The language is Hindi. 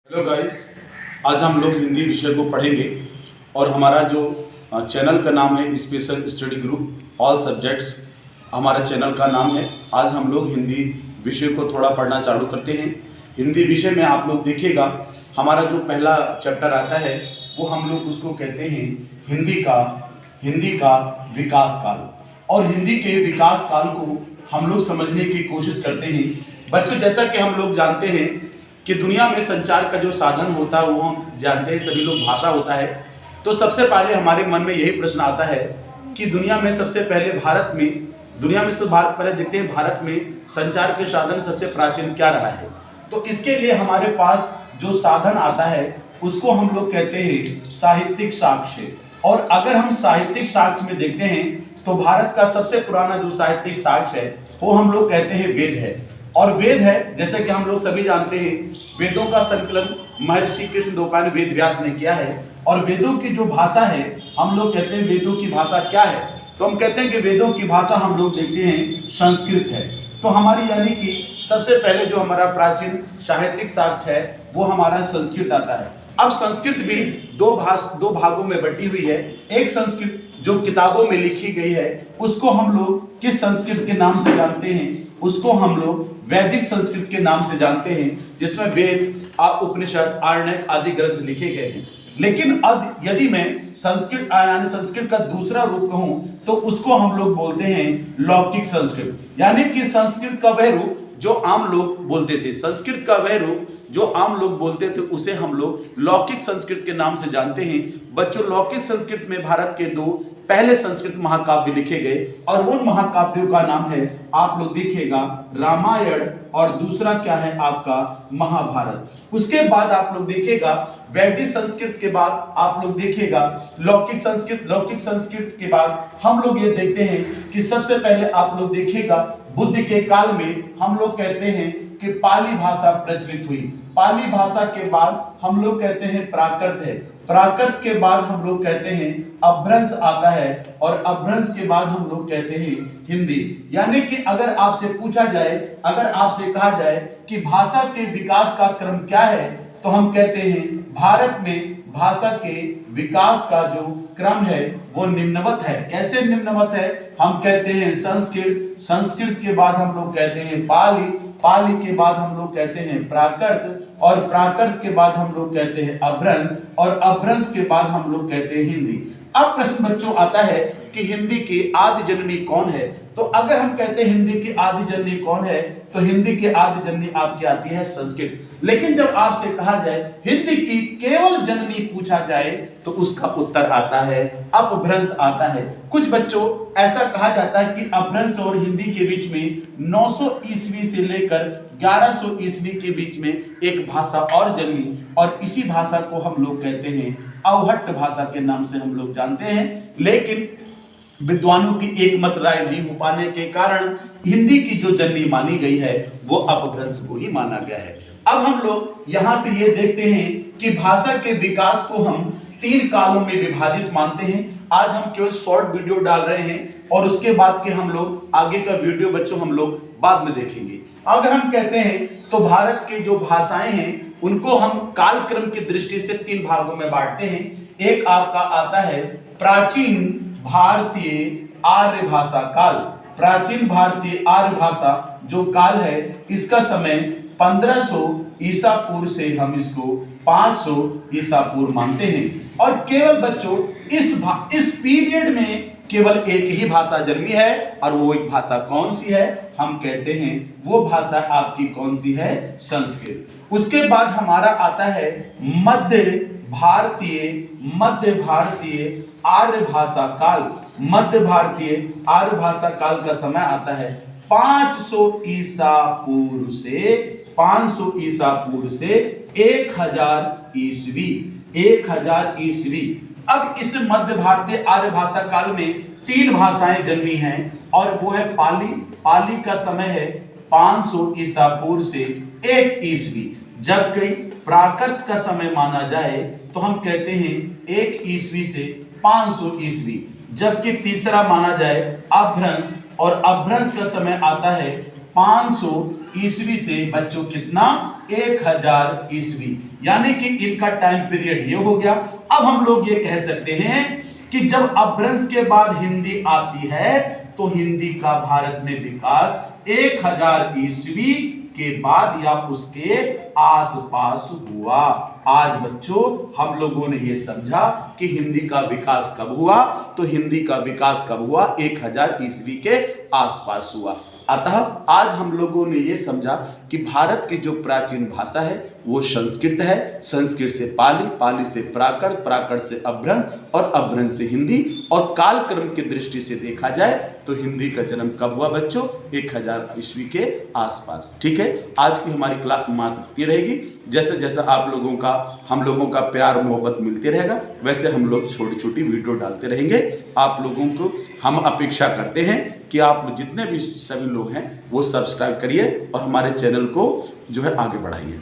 हेलो गाइस, आज हम लोग हिंदी विषय को पढ़ेंगे और हमारा जो चैनल का नाम है special study group all subjects, हमारा चैनल का नाम है। आज हम लोग हिंदी विषय को थोड़ा पढ़ना चालू करते हैं। हिंदी विषय में आप लोग देखिएगा, हमारा जो पहला चैप्टर आता है वो हम लोग उसको कहते हैं हिंदी का विकास काल। और हिंदी के विकास काल को हम लोग समझने की कोशिश करते हैं। बच्चों, जैसा कि हम लोग जानते हैं कि दुनिया में संचार का जो साधन होता है वो हम जानते हैं, सभी लोग भाषा होता है। तो सबसे पहले हमारे मन में यही प्रश्न आता है कि दुनिया में सबसे पहले देखते हैं भारत में संचार के साधन सबसे प्राचीन क्या रहा है। तो इसके लिए हमारे पास जो साधन आता है उसको हम लोग कहते हैं साहित्यिक साक्ष्य। और अगर हम साहित्यिक साक्ष्य में देखते हैं तो भारत का सबसे पुराना जो साहित्यिक साक्ष्य है वो हम लोग कहते हैं वेद है। और वेद है, जैसे कि हम लोग सभी जानते हैं, वेदों का संकलन महर्षि कृष्णद्वैपायन वेद व्यास ने किया है। और वेदों की जो भाषा है हम लोग कहते हैं वेदों की भाषा क्या है, तो हम कहते हैं कि वेदों की भाषा हम लोग देखते हैं संस्कृत है। तो हमारी यानी कि सबसे पहले जो हमारा प्राचीन साहित्यिक साक्ष्य है वो हमारा संस्कृत आता है। अब संस्कृत भी दो भागों में बटी हुई है। एक संस्कृत जो किताबों में लिखी गई है उसको हम लोग किस संस्कृत के नाम से जानते हैं, उसको हम लोग वैदिक संस्कृत के नाम से जानते हैं, जिसमें वेद, उपनिषद, आरण्यक आदि ग्रंथ लिखे गए हैं। लेकिन अब यदि मैं संस्कृत का दूसरा रूप कहूं तो उसको हम लोग बोलते हैं लौकिक संस्कृत। यानी कि संस्कृत का वह रूप जो आम लोग बोलते थे, उसे हम लोग लौकिक संस्कृत के नाम से जानते हैं। बच्चों, लौकिक संस्कृत में भारत के दो पहले संस्कृत महाकाव्य लिखे गए और उन महाकाव्यों का नाम है, आप लोग देखिएगा, रामायण, और दूसरा क्या है आपका महाभारत। उसके बाद आप लोग देखिएगा वैदिक संस्कृत के बाद आप लोग देखिएगा लौकिक संस्कृत के बाद हम लोग ये देखते हैं कि सबसे पहले आप लोग देखिएगा बुद्ध के काल में हम लोग कहते हैं कि पाली भाषा प्रचलित हुई। पाली भाषा के बाद हम लोग कहते हैं प्राकृत है। प्राकृत के बाद हम लोग कहते हैं अपभ्रंश आता है और अपभ्रंश के बाद हम लोग कहते हैं हिंदी। यानी कि अगर आपसे कहा जाए कि भाषा के विकास का क्रम क्या है तो हम कहते हैं भारत में भाषा के विकास का जो क्रम है वो निम्नवत है। कैसे निम्नवत है? हम कहते हैं संस्कृत के बाद हम लोग कहते हैं पाली के बाद हम लोग कहते हैं प्राकृत, और प्राकृत के बाद हम लोग कहते हैं अपभ्रंश, और अपभ्रंश के बाद हम लोग कहते हैं हिंदी। अब प्रश्न बच्चों आता है कि हिंदी की आदि जननी कौन है? तो अगर हम कहते हैं हिंदी की आदि जननी कौन है तो हिंदी की आदि जननी आपकी आती है संस्कृत। लेकिन जब आपसे कहा जाए हिंदी की केवल जननी पूछा जाए तो उसका उत्तर आता है अपभ्रंश आता है। कुछ बच्चों ऐसा कहा जाता है कि अपभ्रंश और हिंदी के बीच में 900 ईस्वी से लेकर 1100 ईस्वी के बीच में एक भाषा और जन्मी, और इसी भाषा को हम लोग कहते हैं अवहट्ट भाषा के नाम से हम लोग जानते हैं। लेकिन विद्वानों की एकमत राय नहीं हो पाने के कारण हिंदी की जो जननी मानी गई है वो अपभ्रंश को ही माना गया है। अब हम लोग यहाँ से ये देखते हैं कि भाषा के विकास को हम 3 कालों में विभाजित मानते हैं। आज हम केवल शॉर्ट वीडियो डाल रहे हैं और उसके बाद के हम लोग आगे का वीडियो बच्चों हम लोग बाद में देखेंगे। अगर हम कहते हैं तो भारत की जो भाषाएं हैं उनको हम कालक्रम की दृष्टि से 3 भागों में बांटते हैं। एक आपका आता है प्राचीन भारतीय आर्य भाषा काल। प्राचीन भारतीय आर्य भाषा जो काल है इसका समय 1500 ईसा पूर्व से हम इसको 500 ईसा पूर्व मानते हैं। और केवल बच्चों इस पीरियड में केवल एक ही भाषा जन्मी है, और वो एक भाषा कौन सी है? हम कहते हैं वो भाषा आपकी कौन सी है? संस्कृत। उसके बाद हमारा आता है मध्य भारतीय आर्य भाषा काल। मध्य भारतीय आर्य भाषा काल का समय आता है 500 ईसा पूर्व से 1000 ईस्वी। अब इस मध्य भारतीय आर्य भाषा काल में 3 भाषाएं जन्मी हैं और वो है पाली का समय है 500 ईसा पूर्व से 1 ईस्वी। जबकि प्राकृत का समय माना जाए तो हम कहते हैं 1 ईस्वी से 500 ईस्वी। जबकि तीसरा माना जाए अपभ्रंश, और अपभ्रंश का समय आता है 500 ईस्वी से बच्चों कितना 1000 ईस्वी, यानी कि इनका टाइम पीरियड ये हो गया। अब हम लोग ये कह सकते हैं कि जब अपभ्रंश के बाद हिंदी आती है तो हिंदी का भारत में विकास 1000 ईस्वी के बाद या उसके आसपास हुआ। आज बच्चों हम लोगों ने यह समझा कि हिंदी का विकास कब हुआ, तो हिंदी का विकास कब हुआ 1000 ईस्वी के आसपास हुआ। अतः आज हम लोगों ने यह समझा कि भारत की जो प्राचीन भाषा है वो संस्कृत है, संस्कृत से पाली, पाली से प्राकृत, प्राकृत से अपभ्रंश और अपभ्रंश से हिंदी। और कालक्रम की दृष्टि से देखा जाए तो हिंदी का जन्म कब हुआ बच्चों 1000 ईस्वी के आसपास। ठीक है, आज की हमारी क्लास मात्र रहेगी। जैसे जैसा आप लोगों का हम लोगों का प्यार मोहब्बत मिलते रहेगा वैसे हम लोग छोटी छोटी वीडियो डालते रहेंगे। आप लोगों को हम अपेक्षा करते हैं कि आप जितने भी सभी लोग हैं वो सब्सक्राइब करिए और हमारे चैनल को जो है आगे बढ़ाइए।